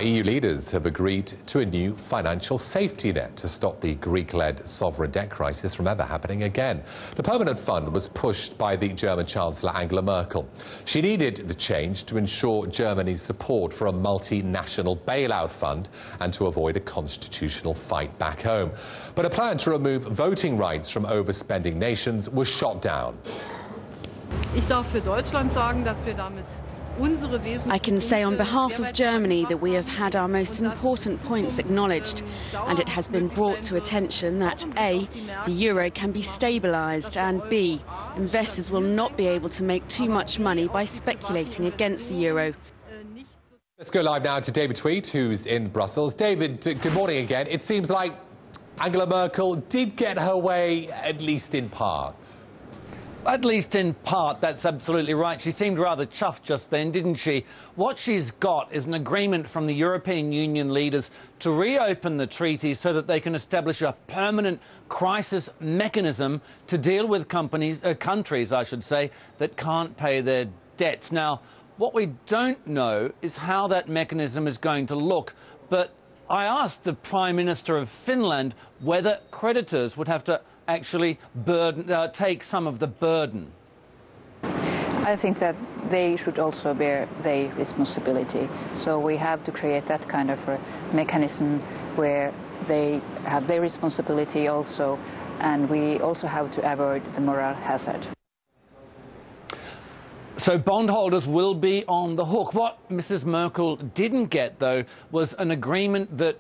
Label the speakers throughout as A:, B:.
A: EU leaders have agreed to a new financial safety net to stop the Greek-led sovereign debt crisis from ever happening again. The permanent fund was pushed by the German Chancellor Angela Merkel. She needed the change to ensure Germany's support for a multinational bailout fund and to avoid a constitutional fight back home. But a plan to remove voting rights from overspending nations was shot down.
B: I can say on behalf of Germany that we have had our most important points acknowledged, and it has been brought to attention that A, the euro can be stabilised, and B, investors will not be able to make too much money by speculating against the euro.
A: Let's go live now to David Tweed, who's in Brussels. David, good morning again. It seems like Angela Merkel did get her way, at least in part.
C: At least in part, that's absolutely right. She seemed rather chuffed just then, didn't she? What she's got is an agreement from the European Union leaders to reopen the treaties so that they can establish a permanent crisis mechanism to deal with countries, I should say, that can't pay their debts. Now, what we don't know is how that mechanism is going to look, but I asked the Prime Minister of Finland whether creditors would have to actually take some of the burden.
D: I think that they should also bear their responsibility. So we have to create that kind of a mechanism where they have their responsibility also, and we also have to avoid the moral hazard.
C: So bondholders will be on the hook. What Mrs. Merkel didn't get, though, was an agreement that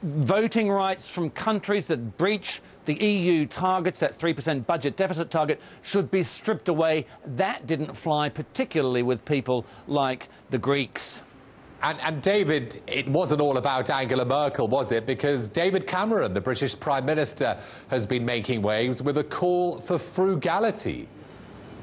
C: voting rights from countries that breach the EU targets, that 3% budget deficit target, should be stripped away. That didn't fly, particularly with people like the Greeks.
A: And David, it wasn't all about Angela Merkel, was it? Because David Cameron, the British Prime Minister, has been making waves with a call for frugality.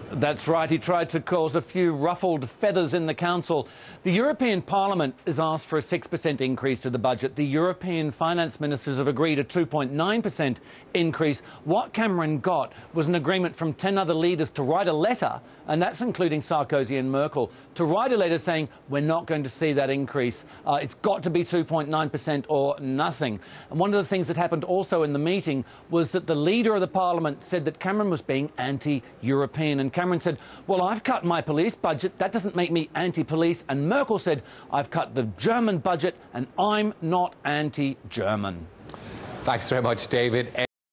C: That's right. He tried to cause a few ruffled feathers in the Council. The European Parliament has asked for a 6% increase to the budget. The European finance ministers have agreed a 2.9% increase. What Cameron got was an agreement from 10 other leaders to write a letter, and that's including Sarkozy and Merkel, to write a letter saying we're not going to see that increase. It's got to be 2.9% or nothing. And one of the things that happened also in the meeting was that the leader of the Parliament said that Cameron was being anti-European. And Cameron said, well, I've cut my police budget. That doesn't make me anti-police. And Merkel said, I've cut the German budget and I'm not anti-German.
A: Thanks very much, David.